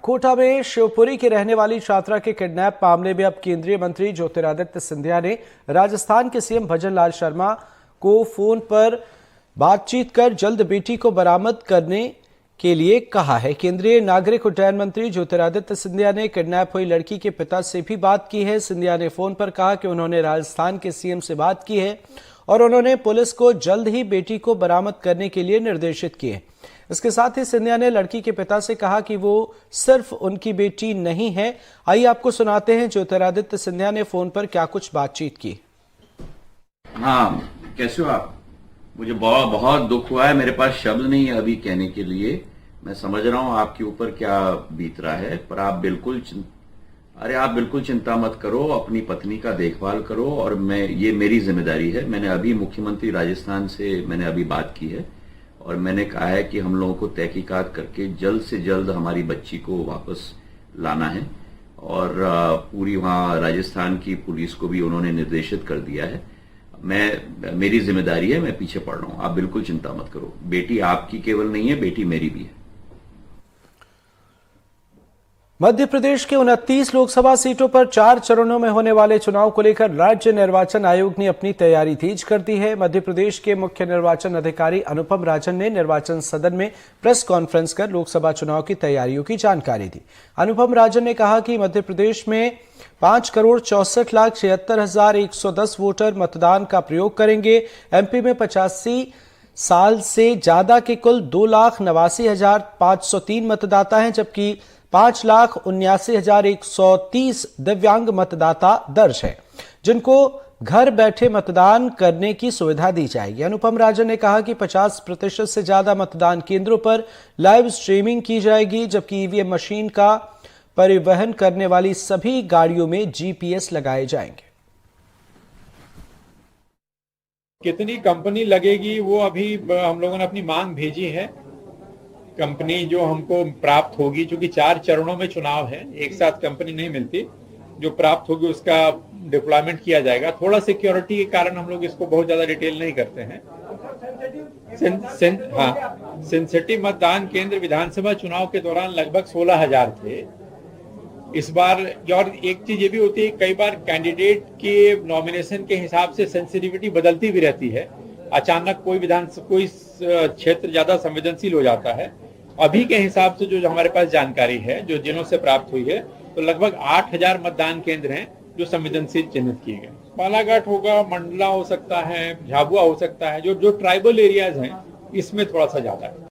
कोटा में शिवपुरी की रहने वाली छात्रा के किडनैप मामले में अब केंद्रीय मंत्री ज्योतिरादित्य सिंधिया ने राजस्थान के सीएम भजन लाल शर्मा को फोन पर बातचीत कर जल्द बेटी को बरामद करने के लिए कहा है। केंद्रीय नागरिक उड्डयन मंत्री ज्योतिरादित्य सिंधिया ने किडनैप हुई लड़की के पिता से भी बात की है। सिंधिया ने फोन पर कहा कि उन्होंने राजस्थान के सीएम से बात की है और उन्होंने पुलिस को जल्द ही बेटी को बरामद करने के लिए निर्देशित किए। इसके साथ ही सिंधिया ने लड़की के पिता से कहा कि वो सिर्फ उनकी बेटी नहीं है। आइए आपको सुनाते हैं ज्योतिरादित्य सिंधिया ने फोन पर क्या कुछ बातचीत की। हाँ, कैसे हो आप? मुझे बहुत दुख हुआ है। मेरे पास शब्द नहीं है अभी कहने के लिए। मैं समझ रहा हूँ आपके ऊपर क्या बीत रहा है, पर आप बिल्कुल चिंता मत करो। अपनी पत्नी का देखभाल करो और ये मेरी जिम्मेदारी है। मैंने अभी मुख्यमंत्री राजस्थान से मैंने अभी बात की है और मैंने कहा है कि हम लोगों को तहकीकात करके जल्द से जल्द हमारी बच्ची को वापस लाना है और पूरी वहां राजस्थान की पुलिस को भी उन्होंने निर्देशित कर दिया है। मेरी जिम्मेदारी है, मैं पीछे पड़ रहा हूं। आप बिल्कुल चिंता मत करो। बेटी आपकी केवल नहीं है, बेटी मेरी भी है। मध्य प्रदेश के 29 लोकसभा सीटों पर 4 चरणों में होने वाले चुनाव को लेकर राज्य निर्वाचन आयोग ने अपनी तैयारी तेज कर दी है। मध्य प्रदेश के मुख्य निर्वाचन अधिकारी अनुपम राजन ने निर्वाचन सदन में प्रेस कॉन्फ्रेंस कर लोकसभा चुनाव की तैयारियों की जानकारी दी। अनुपम राजन ने कहा कि मध्य प्रदेश में 5,64,76,110 वोटर मतदान का प्रयोग करेंगे। एमपी में 85 साल से ज्यादा के कुल 2,89,503 मतदाता हैं, जबकि 5,79,130 दिव्यांग मतदाता दर्ज है, जिनको घर बैठे मतदान करने की सुविधा दी जाएगी। अनुपम राजन ने कहा कि 50% से ज्यादा मतदान केंद्रों पर लाइव स्ट्रीमिंग की जाएगी, जबकि ईवीएम मशीन का परिवहन करने वाली सभी गाड़ियों में जीपीएस लगाए जाएंगे। कितनी कंपनी लगेगी वो अभी हम लोगों ने अपनी मांग भेजी है। कंपनी जो हमको प्राप्त होगी, चूंकि 4 चरणों में चुनाव है, एक साथ कंपनी नहीं मिलती, जो प्राप्त होगी उसका डिप्लॉयमेंट किया जाएगा। थोड़ा सिक्योरिटी के कारण हम लोग इसको बहुत ज्यादा डिटेल नहीं करते हैं। सिंथेटिक मतदान केंद्र विधानसभा चुनाव के दौरान लगभग 16,000 थे इस बार। और एक चीज ये भी होती है, कई बार कैंडिडेट के नॉमिनेशन के हिसाब से सेंसिटिविटी बदलती भी रहती है। अचानक कोई क्षेत्र ज्यादा संवेदनशील हो जाता है। अभी के हिसाब से जो हमारे पास जानकारी है, जो जिलों से प्राप्त हुई है, तो लगभग 8,000 मतदान केंद्र हैं जो संवेदनशील चिन्हित किए गए। बालाघाट होगा, मंडला हो सकता है, झाबुआ हो सकता है। जो ट्राइबल एरियाज हैं इसमें थोड़ा सा ज्यादा है।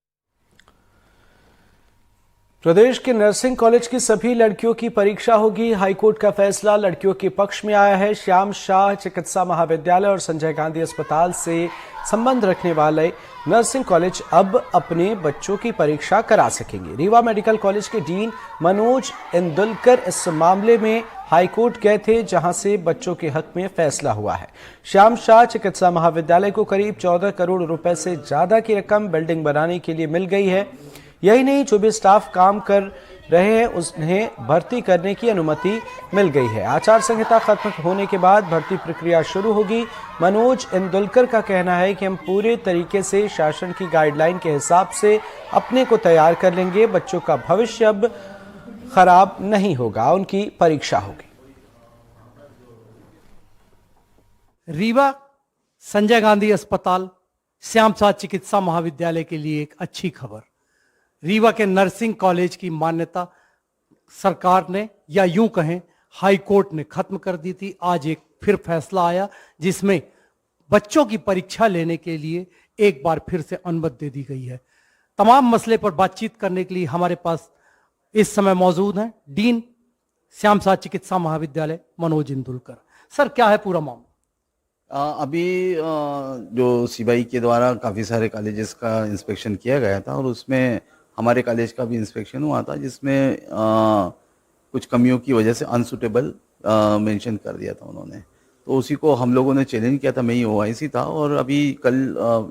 प्रदेश के नर्सिंग कॉलेज की सभी लड़कियों की परीक्षा होगी। हाईकोर्ट का फैसला लड़कियों के पक्ष में आया है। श्याम शाह चिकित्सा महाविद्यालय और संजय गांधी अस्पताल से संबंध रखने वाले नर्सिंग कॉलेज अब अपने बच्चों की परीक्षा करा सकेंगे। रीवा मेडिकल कॉलेज के डीन मनोज इंदुलकर इस मामले में हाईकोर्ट गए थे, जहां से बच्चों के हक में फैसला हुआ है। श्याम शाह चिकित्सा महाविद्यालय को करीब 14 करोड़ रुपए से ज्यादा की रकम बिल्डिंग बनाने के लिए मिल गई है। यही नहीं, जो भी स्टाफ काम कर रहे हैं उन्हें भर्ती करने की अनुमति मिल गई है। आचार संहिता खत्म होने के बाद भर्ती प्रक्रिया शुरू होगी। मनोज इंदुलकर का कहना है कि हम पूरे तरीके से शासन की गाइडलाइन के हिसाब से अपने को तैयार कर लेंगे। बच्चों का भविष्य अब खराब नहीं होगा, उनकी परीक्षा होगी। रीवा संजय गांधी अस्पताल, श्याम शाह चिकित्सा महाविद्यालय के लिए एक अच्छी खबर। रीवा के नर्सिंग कॉलेज की मान्यता सरकार ने, या यूं कहें हाई कोर्ट ने खत्म कर दी थी। आज एक फिर फैसला आया जिसमें बच्चों की परीक्षा लेने के लिए एक बार फिर से अनुमति दे दी गई है। तमाम मसले पर बातचीत करने के लिए हमारे पास इस समय मौजूद हैं डीन श्याम शाह चिकित्सा महाविद्यालय मनोज इंदुलकर। सर, क्या है पूरा मामला? अभी जो सीबीआई के द्वारा काफ़ी सारे कॉलेजेस का इंस्पेक्शन किया गया था और उसमें हमारे कॉलेज का भी इंस्पेक्शन हुआ था, जिसमें कुछ कमियों की वजह से अनसुटेबल मेंशन कर दिया था उन्होंने। तो उसी को हम लोगों ने चैलेंज किया था। मैं ही ओआईसी था और अभी कल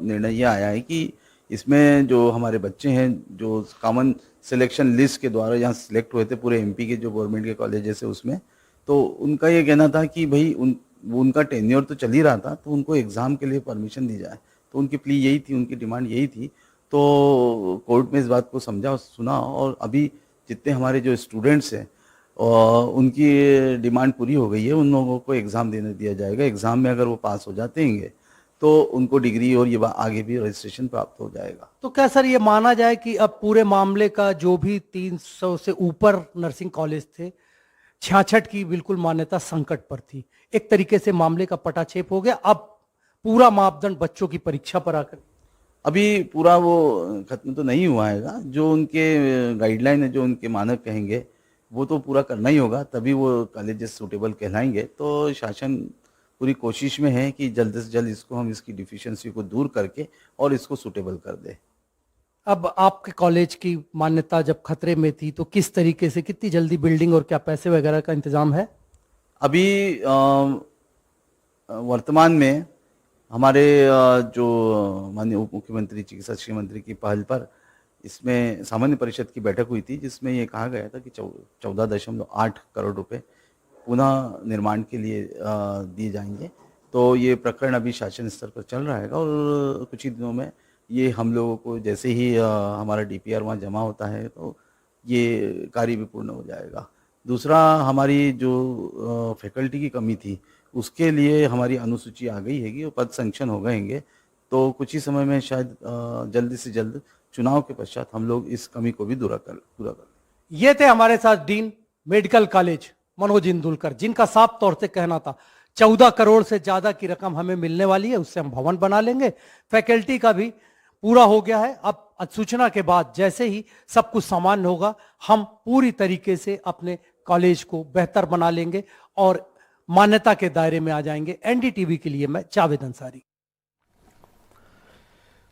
निर्णय ये आया है कि इसमें जो हमारे बच्चे हैं जो कॉमन सिलेक्शन लिस्ट के द्वारा यहाँ सिलेक्ट हुए थे पूरे एमपी के जो गवर्नमेंट के कॉलेजेस है उसमें, तो उनका ये कहना था कि भाई उनका टेन्योर तो चल ही रहा था, तो उनको एग्ज़ाम के लिए परमिशन दी जाए। तो उनकी प्ली यही थी, उनकी डिमांड यही थी। तो कोर्ट में इस बात को समझा और सुना और अभी जितने हमारे जो स्टूडेंट्स हैं और उनकी डिमांड पूरी हो गई है, उन लोगों को एग्ज़ाम देने दिया जाएगा। एग्ज़ाम में अगर वो पास हो जाते हैं तो उनको डिग्री और ये आगे भी रजिस्ट्रेशन प्राप्त हो जाएगा। तो क्या सर ये माना जाए कि अब पूरे मामले का जो भी 300 से ऊपर नर्सिंग कॉलेज थे, 66 की बिल्कुल मान्यता संकट पर थी, एक तरीके से मामले का पटाक्षेप हो गया। अब पूरा मापदंड बच्चों की परीक्षा पर आकर अभी पूरा वो खत्म तो नहीं हुआ है, जो उनके गाइडलाइन है, जो उनके मानक कहेंगे वो तो पूरा करना ही होगा, तभी वो कॉलेजेस सूटेबल कहलाएंगे। तो शासन पूरी कोशिश में है कि जल्द से जल्द इसको हम इसकी डिफिशियंसी को दूर करके और इसको सूटेबल कर दे। अब आपके कॉलेज की मान्यता जब खतरे में थी तो किस तरीके से, कितनी जल्दी बिल्डिंग और क्या पैसे वगैरह का इंतजाम है? अभी वर्तमान में हमारे जो माननीय उप मुख्यमंत्री चिकित्सा शिक्षा मंत्री की पहल पर इसमें सामान्य परिषद की बैठक हुई थी, जिसमें ये कहा गया था कि 14.8 करोड़ रुपए पुनः निर्माण के लिए दिए जाएंगे। तो ये प्रकरण अभी शासन स्तर पर चल रहा है और कुछ ही दिनों में ये हम लोगों को जैसे ही हमारा डीपीआर वहाँ जमा होता है तो ये कार्य भी पूर्ण हो जाएगा। दूसरा, हमारी जो फैकल्टी की कमी थी उसके लिए हमारी अनुसूची आ गई है कि वो पद सैंक्शन हो गएंगे, तो कुछ ही समय में शायद जल्दी से जल्द चुनाव के पश्चात हम लोग इस कमी को भी पूरा कर। ये थे हमारे साथ dean medical college Manoj Indulkar, जिनका साफ तौर से कहना था 14 करोड़ से ज्यादा की रकम हमें मिलने वाली है, उससे हम भवन बना लेंगे। फैकल्टी का भी पूरा हो गया है। अब सूचना के बाद जैसे ही सब कुछ सामान्य होगा, हम पूरी तरीके से अपने कॉलेज को बेहतर बना लेंगे और मान्यता के दायरे में आ जाएंगे। एनडीटीवी के लिए मैं जावेद अंसारी।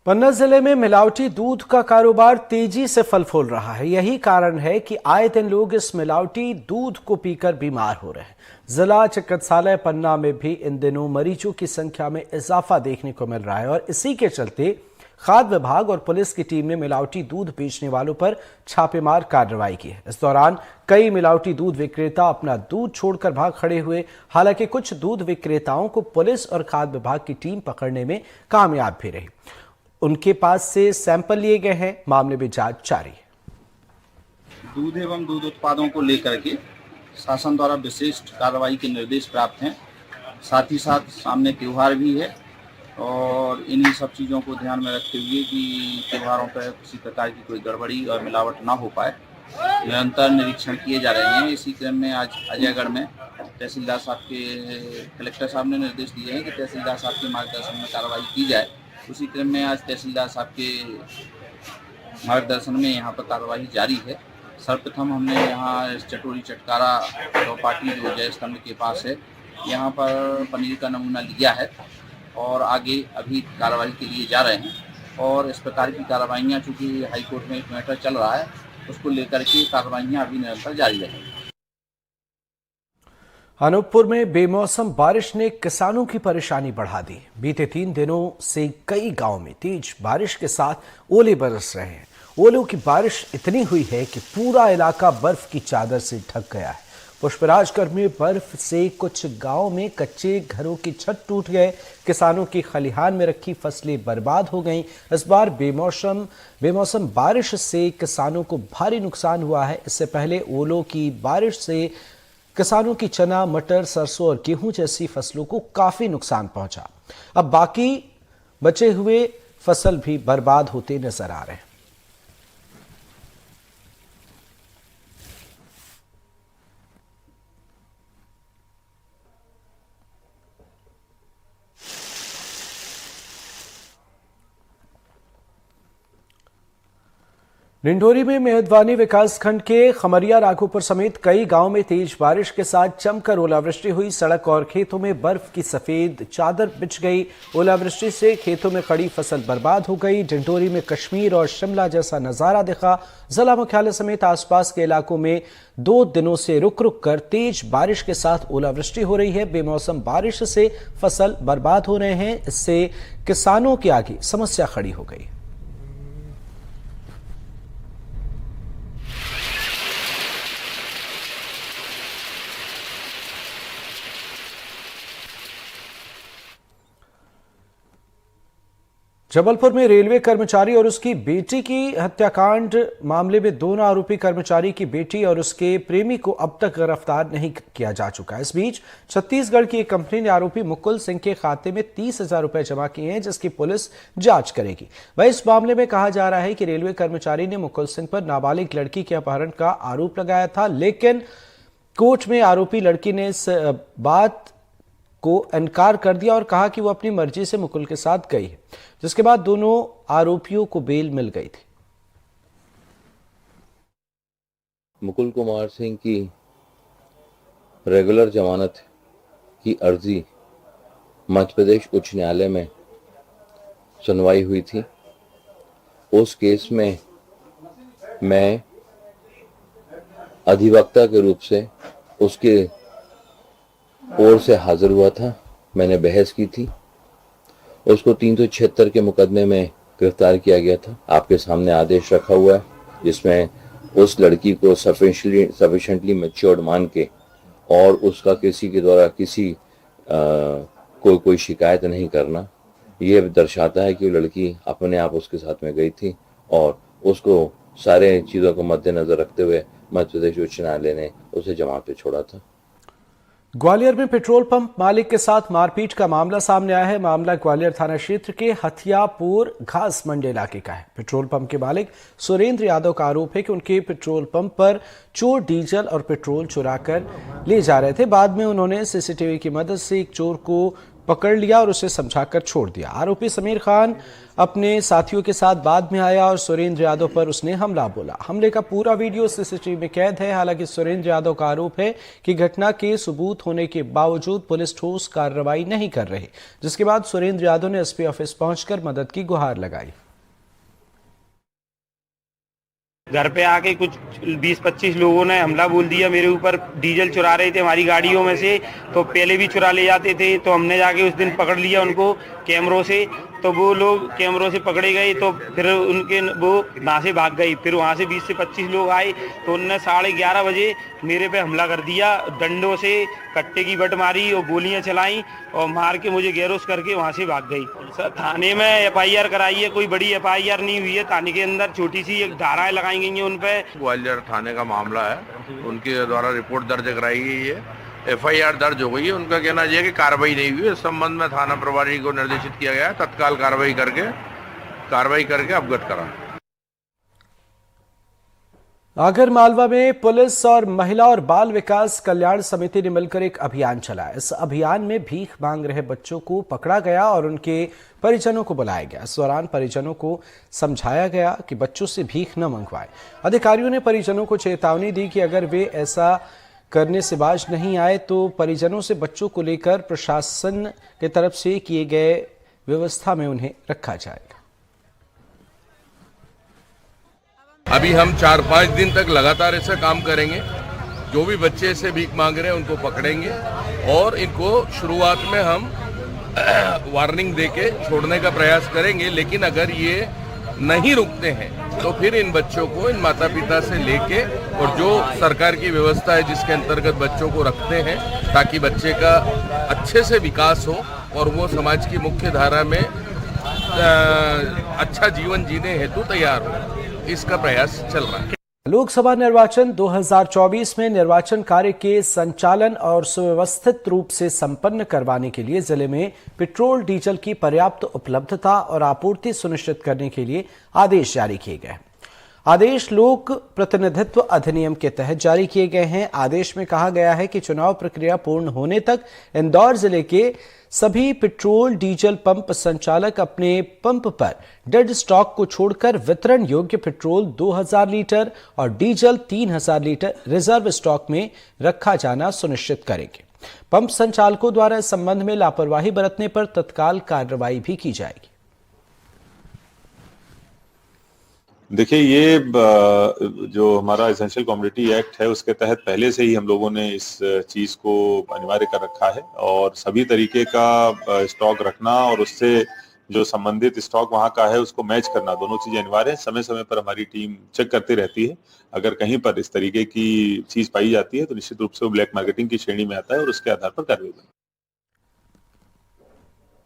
पन्ना जिले में मिलावटी दूध का कारोबार तेजी से फल फूल रहा है। यही कारण है कि आए दिन लोग इस मिलावटी दूध को पीकर बीमार हो रहे हैं। जिला चिकित्सालय पन्ना में भी इन दिनों मरीजों की संख्या में इजाफा देखने को मिल रहा है और इसी के चलते खाद्य विभाग और पुलिस की टीम ने मिलावटी दूध बेचने वालों पर छापेमार कार्रवाई की है। इस दौरान कई मिलावटी दूध विक्रेता अपना दूध छोड़कर भाग खड़े हुए। हालांकि कुछ दूध विक्रेताओं को पुलिस और खाद्य विभाग की टीम पकड़ने में कामयाब भी रही। उनके पास से सैंपल लिए गए हैं। मामले में जांच जारी है। दूध एवं दूध उत्पादों को लेकर के शासन द्वारा विशिष्ट कार्रवाई के निर्देश प्राप्त हैं। साथ ही साथ सामने त्योहार भी है और इन्हीं सब चीज़ों को ध्यान में रखते हुए कि त्योहारों पर किसी प्रकार की कोई गड़बड़ी और मिलावट ना हो पाए, निरंतर निरीक्षण किए जा रहे हैं। इसी क्रम में आज अजयगढ़ में तहसीलदार साहब के कलेक्टर साहब ने निर्देश दिए हैं कि तहसीलदार साहब के मार्गदर्शन में कार्रवाई की जाए। उसी क्रम में आज तहसीलदार साहब के मार्गदर्शन में यहाँ पर कार्रवाई जारी है। सर्वप्रथम हमने यहाँ चटोरी चटकारा चौपाटी जो जय स्तंभ के पास है, यहाँ पर पनीर का नमूना लिया है और आगे अभी कार्रवाई के लिए जा रहे हैं। और इस प्रकार की कार्रवाइयाँ चूँकि हाईकोर्ट में एक मैटर चल रहा है, उसको लेकर के कार्रवाइयाँ अभी निरंतर जारी रहेंगी। अनूपपुर में बेमौसम बारिश ने किसानों की परेशानी बढ़ा दी। बीते 3 दिनों से कई गांवों में तेज बारिश के साथ ओले बरस रहे हैं। ओलों की बारिश इतनी हुई है कि पूरा इलाका बर्फ की चादर से ढक गया है। पुष्पराजगढ़ में बर्फ से कुछ गांवों में कच्चे घरों की छत टूट गए। किसानों की खलिहान में रखी फसलें बर्बाद हो गईं। इस बार बेमौसम बारिश से किसानों को भारी नुकसान हुआ है। इससे पहले ओलों की बारिश से किसानों की चना, मटर, सरसों और गेहूं जैसी फसलों को काफी नुकसान पहुंचा। अब बाकी बचे हुए फसल भी बर्बाद होते नजर आ रहे हैं। डिंडोरी में मेहदवानी विकासखंड के खमरिया राघोपुर समेत कई गांवों में तेज बारिश के साथ जमकर ओलावृष्टि हुई। सड़क और खेतों में बर्फ की सफेद चादर बिछ गई। ओलावृष्टि से खेतों में खड़ी फसल बर्बाद हो गई। डिंडोरी में कश्मीर और शिमला जैसा नजारा दिखा। जिला मुख्यालय समेत आसपास के इलाकों में 2 दिनों से रुक रुक कर तेज बारिश के साथ ओलावृष्टि हो रही है। बेमौसम बारिश से फसल बर्बाद हो रहे हैं। इससे किसानों के आगे समस्या खड़ी हो गई। जबलपुर में रेलवे कर्मचारी और उसकी बेटी की हत्याकांड मामले में दोनों आरोपी कर्मचारी की बेटी और उसके प्रेमी को अब तक गिरफ्तार नहीं किया जा चुका। इस बीच छत्तीसगढ़ की एक कंपनी ने आरोपी मुकुल सिंह के खाते में 30,000 रुपए जमा किए हैं, जिसकी पुलिस जांच करेगी। वहीं इस मामले में कहा जा रहा है कि रेलवे कर्मचारी ने मुकुल सिंह पर नाबालिग लड़की के अपहरण का आरोप लगाया था, लेकिन कोर्ट में आरोपी लड़की ने इस बात को इनकार कर दिया और कहा कि वो अपनी मर्जी से मुकुल के साथ गई है, जिसके बाद दोनों आरोपियों को बेल मिल गई थी। मुकुल कुमार सिंह की रेगुलर जमानत की अर्जी मध्य प्रदेश उच्च न्यायालय में सुनवाई हुई थी। उस केस में मैं अधिवक्ता के रूप से उसके ओर से हाजिर हुआ था। मैंने बहस की थी। उसको 376 के मुकदमे में गिरफ्तार किया गया था। आपके सामने आदेश रखा हुआ है, जिसमें उस लड़की को सफिशिएंटली मैच्योर्ड मान के और उसका किसी के द्वारा किसी कोई शिकायत नहीं करना, ये दर्शाता है कि वो लड़की अपने आप उसके साथ में गई थी और उसको सारे चीज़ों को मद्देनजर रखते हुए मध्य प्रदेश उच्च न्यायालय ने उसे जमानत पे छोड़ा था। ग्वालियर में पेट्रोल पंप मालिक के साथ मारपीट का मामला सामने आया है। मामला ग्वालियर थाना क्षेत्र के हथियापुर घास मंडी इलाके का है। पेट्रोल पंप के मालिक सुरेंद्र यादव का आरोप है कि उनके पेट्रोल पंप पर चोर डीजल और पेट्रोल चुरा कर ले जा रहे थे। बाद में उन्होंने सीसीटीवी की मदद से एक चोर को पकड़ लिया और उसे समझाकर छोड़ दिया। आरोपी समीर खान अपने साथियों के साथ बाद में आया और सुरेंद्र यादव पर उसने हमला बोला। हमले का पूरा वीडियो सीसीटीवी में कैद है। हालांकि सुरेंद्र यादव का आरोप है कि घटना के सबूत होने के बावजूद पुलिस ठोस कार्रवाई नहीं कर रही, जिसके बाद सुरेंद्र यादव ने एसपी ऑफिस पहुंचकर मदद की गुहार लगाई। घर पे आके कुछ 20-25 लोगों ने हमला बोल दिया मेरे ऊपर। डीजल चुरा रहे थे हमारी गाड़ियों में से, तो पहले भी चुरा ले जाते थे। तो हमने जाके उस दिन पकड़ लिया उनको कैमरों से। तो वो लोग कैमरों से पकड़े गए, तो फिर उनके वो वहाँ से भाग गई। फिर वहाँ से 20 से 25 लोग आए, तो उनने 11:30 बजे मेरे पे हमला कर दिया। डंडों से कट्टे की बट मारी और गोलियां चलाई और मार के मुझे गैरोस करके वहाँ से भाग गई। सर थाने में एफआईआर कराई है, कोई बड़ी एफआईआर नहीं हुई है। थाने के अंदर छोटी सी एक धाराएं लगाई गई हैं उन पे। ग्वालियर थाने का मामला है, उनके द्वारा रिपोर्ट दर्ज कराई गई है, एफआईआर दर्ज हो गई है। उनका कहना यह है कि कार्रवाई नहीं हुई। इस संबंध में थाना प्रभारी को निर्देशित किया गया है तत्काल कार्रवाई करके अवगत करा। आगर मालवा में पुलिस और महिला और बाल विकास कल्याण समिति ने मिलकर एक अभियान चलाया। इस अभियान में भीख मांग रहे बच्चों को पकड़ा गया और उनके परिजनों को बुलाया गया। इस दौरान परिजनों को समझाया गया कि बच्चों से भीख न मंगवाएं। अधिकारियों ने परिजनों को चेतावनी दी कि अगर वे ऐसा करने से बाज नहीं आए तो परिजनों से बच्चों को लेकर प्रशासन की तरफ से किए गए व्यवस्था में उन्हें रखा जाएगा। अभी हम 4-5 दिन तक लगातार ऐसा काम करेंगे। जो भी बच्चे से भीख मांग रहे हैं उनको पकड़ेंगे और इनको शुरुआत में हम वार्निंग देके छोड़ने का प्रयास करेंगे। लेकिन अगर ये नहीं रुकते हैं तो फिर इन बच्चों को इन माता पिता से लेके और जो सरकार की व्यवस्था है जिसके अंतर्गत बच्चों को रखते हैं ताकि बच्चे का अच्छे से विकास हो और वो समाज की मुख्य धारा में अच्छा जीवन जीने हेतु तैयार हो, इसका प्रयास चल रहा है। लोकसभा निर्वाचन 2024 में निर्वाचन कार्य के संचालन और सुव्यवस्थित रूप से संपन्न करवाने के लिए जिले में पेट्रोल डीजल की पर्याप्त उपलब्धता और आपूर्ति सुनिश्चित करने के लिए आदेश जारी किए गए। आदेश लोक प्रतिनिधित्व अधिनियम के तहत जारी किए गए हैं। आदेश में कहा गया है कि चुनाव प्रक्रिया पूर्ण होने तक इंदौर जिले के सभी पेट्रोल डीजल पंप संचालक अपने पंप पर डेड स्टॉक को छोड़कर वितरण योग्य पेट्रोल 2000 लीटर और डीजल 3000 लीटर रिजर्व स्टॉक में रखा जाना सुनिश्चित करेंगे। पंप संचालकों द्वारा इस संबंध में लापरवाही बरतने पर तत्काल कार्रवाई भी की जाएगी। देखिए, ये जो हमारा एसेंशियल कमोडिटी एक्ट है उसके तहत पहले से ही हम लोगों ने इस चीज को अनिवार्य कर रखा है और सभी तरीके का स्टॉक रखना और उससे जो संबंधित स्टॉक वहां का है उसको मैच करना, दोनों चीजें अनिवार्य है। समय समय पर हमारी टीम चेक करती रहती है। अगर कहीं पर इस तरीके की चीज पाई जाती है तो निश्चित रूप से वो ब्लैक मार्केटिंग की श्रेणी में आता है और उसके आधार पर कार्रवाई होगी।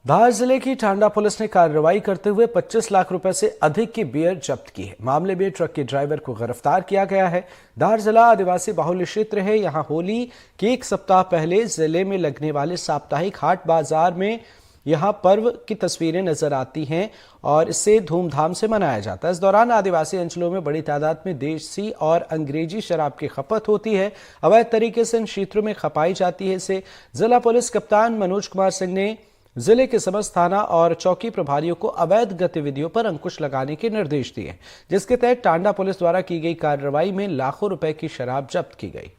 धार जिले की टांडा पुलिस ने कार्रवाई करते हुए 25 लाख रुपए से अधिक की बियर जब्त की है। मामले में ट्रक के ड्राइवर को गिरफ्तार किया गया है। धार जिला आदिवासी बाहुल्य क्षेत्र है। यहां होली के एक सप्ताह पहले जिले में लगने वाले साप्ताहिक हाट बाजार में यहां पर्व की तस्वीरें नजर आती हैं और इसे धूमधाम से मनाया जाता है। इस दौरान आदिवासी अंचलों में बड़ी तादाद में देसी और अंग्रेजी शराब की खपत होती है। अवैध तरीके से इन क्षेत्रों में खपाई जाती है। इसे जिला पुलिस कप्तान मनोज कुमार सिंह ने जिले के समस्त थाना और चौकी प्रभारियों को अवैध गतिविधियों पर अंकुश लगाने के निर्देश दिए, जिसके तहत टांडा पुलिस द्वारा की गई कार्रवाई में लाखों रुपए की शराब जब्त की गई।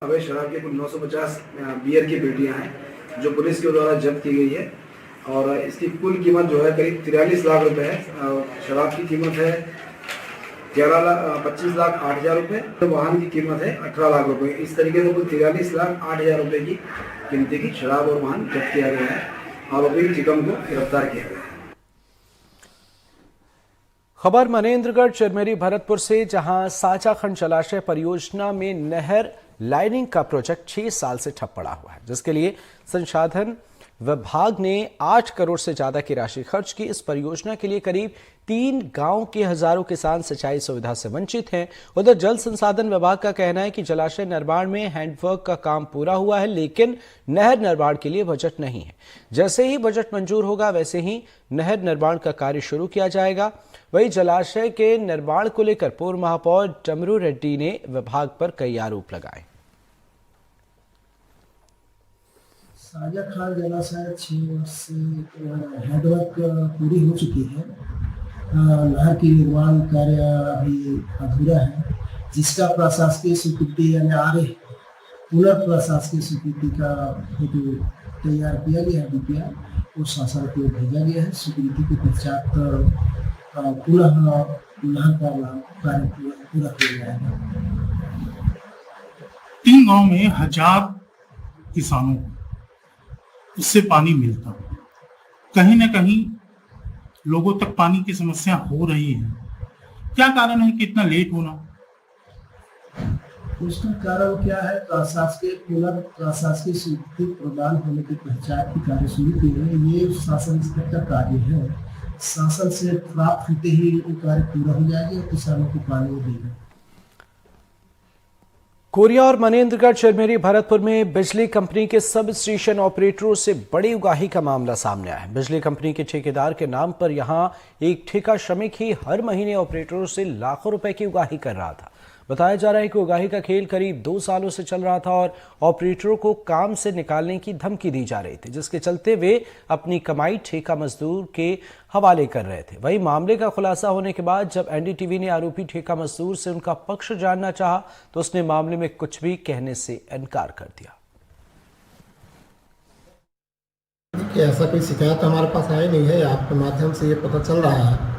अवैध शराब की कुल 950 बियर की पेटियां हैं जो पुलिस के द्वारा जब्त की गई है और इसकी कुल कीमत जो है करीब 43 लाख रुपए है। शराब की कीमत है 25 लाख 8 हजार रुपये, तो वाहन की कीमत है 18 लाख रुपए। इस तरीके से कुल 43 लाख 8 हजार रुपये की कीमती की शराब और वाहन जब्त किया गया है। आरोपी चिकम को गिरफ्तार किया गया है। खबर मनेन्द्रगढ़ चिरमेरी भरतपुर से, जहां साचाखंड जलाशय परियोजना में नहर लाइनिंग का प्रोजेक्ट 6 साल से ठप पड़ा हुआ है, जिसके लिए संसाधन विभाग ने 8 करोड़ से ज्यादा की राशि खर्च की। इस परियोजना के लिए करीब 3 गांव के हजारों किसान सिंचाई सुविधा से वंचित हैं। उधर जल संसाधन विभाग का कहना है कि जलाशय निर्माण में हैंडवर्क का काम पूरा हुआ है, लेकिन नहर निर्माण के लिए बजट नहीं है। जैसे ही बजट मंजूर होगा वैसे ही नहर निर्माण का कार्य शुरू किया जाएगा। वहीं जलाशय के निर्माण को लेकर पूर्व महापौर डमरू रेड्डी ने विभाग पर कई आरोप लगाए। साचाखंड जलाशय 6 वर्ष से हैंडवर्क पूरी हो चुकी है। नहर की निर्माण कार्य अभी अधूरा है, जिसका प्रशासकीय स्वीकृति यानी आगे पुनर्प्रशासकीय स्वीकृति का हेतु तैयार किया गया है। डीपीआर वो शासन को भेजा गया है। स्वीकृति के पश्चात पुनः नहर का कार्य पूरा किया जाएगा। 3 गांव में 1000 किसानों को उससे पानी मिलता, कहीं न कहीं लोगों तक पानी की समस्या हो रही है। क्या कारण है कि इतना लेट होना? उसका कारण क्या है? प्रशासकीय स्वीकृति प्रदान होने के पश्चात की कार्य शुरू की है। ये शासन स्तर का कार्य है। शासन से प्राप्त होते ही ये कार्य पूरा हो जाएगा और किसानों को पानी देगा। कोरिया और मनेन्द्रगढ़ चिरमेरी भरतपुर में बिजली कंपनी के सब स्टेशन ऑपरेटरों से बड़ी उगाही का मामला सामने आया है। बिजली कंपनी के ठेकेदार के नाम पर यहां एक ठेका श्रमिक ही हर महीने ऑपरेटरों से लाखों रुपए की उगाही कर रहा था। बताया जा रहा है कि उगाही का खेल करीब 2 सालों से चल रहा था और ऑपरेटरों को काम से निकालने की धमकी दी जा रही थी, जिसके चलते वे अपनी कमाई ठेका मजदूर के हवाले कर रहे थे। वहीं मामले का खुलासा होने के बाद जब एनडीटीवी ने आरोपी ठेका मजदूर से उनका पक्ष जानना चाहा तो उसने मामले में कुछ भी कहने से इनकार कर दिया। ऐसा कोई शिकायत हमारे पास आई नहीं है। आपके माध्यम से ये पता चल रहा है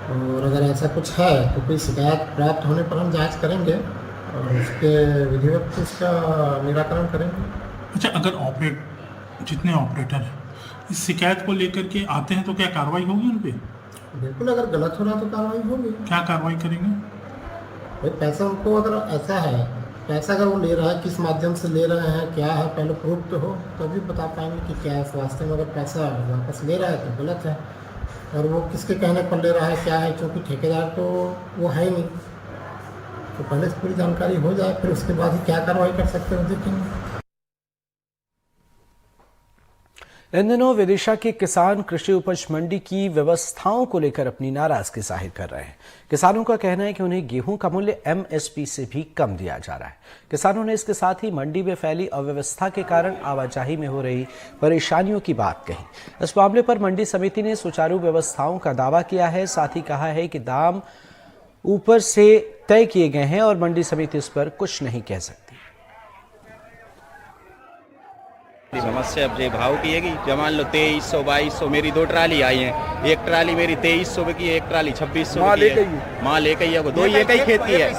और अगर ऐसा कुछ है तो कोई शिकायत प्राप्त होने पर हम जांच करेंगे और उसके विधिवत इसका निराकरण करेंगे। अच्छा, अगर जितने ऑपरेटर हैं इस शिकायत को लेकर के आते हैं तो क्या कार्रवाई होगी उन पर? बिल्कुल, अगर गलत हो रहा तो कार्रवाई होगी। क्या कार्रवाई करेंगे? भाई पैसा उनको, अगर ऐसा है पैसा अगर वो ले रहा है, किस माध्यम से ले रहे हैं, क्या है, पहले प्रूफ तो हो तभी बता पाएंगे कि क्या है। वास्तव में अगर पैसा वापस ले रहा है तो गलत है और वो किसके कहने पर ले रहा है, क्या है, क्योंकि ठेकेदार तो वो है ही नहीं। तो पहले से पूरी जानकारी हो जाए, फिर उसके बाद ही क्या कार्रवाई कर सकते हैं देखेंगे। इन दिनों विदिशा के किसान कृषि उपज मंडी की व्यवस्थाओं को लेकर अपनी नाराजगी जाहिर कर रहे हैं। किसानों का कहना है कि उन्हें गेहूं का मूल्य एमएसपी से भी कम दिया जा रहा है। किसानों ने इसके साथ ही मंडी में फैली अव्यवस्था के कारण आवाजाही में हो रही परेशानियों की बात कही। इस मामले पर मंडी समिति ने सुचारू व्यवस्थाओं का दावा किया है। साथ ही कहा है कि दाम ऊपर से तय किए गए हैं और मंडी समिति इस पर कुछ नहीं कह सकती। समस्या अब भाव की है कि जब मान लो 2300 2200 मेरी 2 ट्राली आई हैं। एक ट्राली मेरी 2300 की है, एक ट्राली 2600 की है। माँ लेके ही है, वो 2 एक ही खेती है।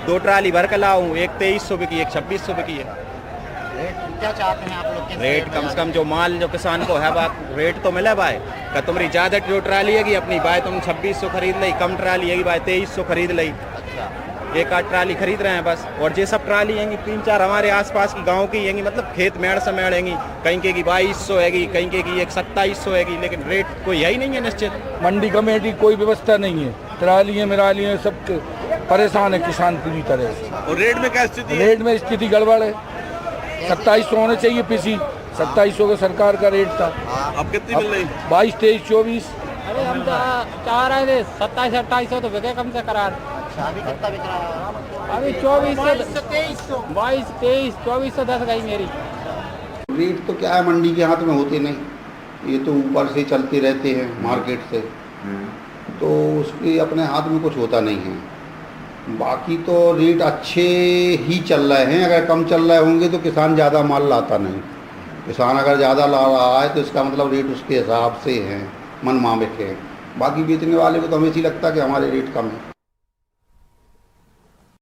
2 ट्राली भर कर लाऊं, एक 2300 की, एक 2600 की है। क्या चाहते हैं आप लोग? रेट कम से कम जो माल जो किसान को है बात रेट तो मिले भाई। का तुम्हारी ज्यादा जो ट्राली है अपनी भाई तुम 2600 खरीद ली, कम ट्राली है भाई 2300 खरीद ली। अच्छा, एक आध ट्राली खरीद रहे हैं बस। और ये सब ट्राली हैंगी 3-4 हमारे आसपास की गांव की हैंगी, मतलब खेत मेड़ से मेड़ हैंगी, कहीं के की 2200 हैगी, कहीं के की 2700 हैगी, लेकिन रेट कोई है ही नहीं है निश्चित। मंडी कमेटी कोई व्यवस्था नहीं है, ट्रालियाँ मिरालियाँ सब परेशान है किसान पूरी तरह से। और रेट में क्या स्थिति है? रेट में स्थिति गड़बड़ है, 2700 होने चाहिए पीसी, 2700 का सरकार का रेट था। अब कितनी मिल रही? 22, 23, 24। अरे हम चाह रहे थे 2700-2800 तो बिके कम से करार। अभी कितना बिक रहा है? अभी 22 23 2410 गई मेरी। रेट तो क्या है, मंडी के हाथ में होते नहीं, ये तो ऊपर से चलते रहते हैं मार्केट से, तो उसके अपने हाथ में कुछ होता नहीं है। बाकी तो रेट अच्छे ही चल रहे हैं, अगर कम चल रहे होंगे तो किसान ज़्यादा माल लाता नहीं। किसान अगर ज़्यादा ला रहा है तो इसका मतलब रेट उसके हिसाब से है, मन माफिक है। बाकी बेचने वाले को तो हमें ही लगता है कि हमारे रेट कम है।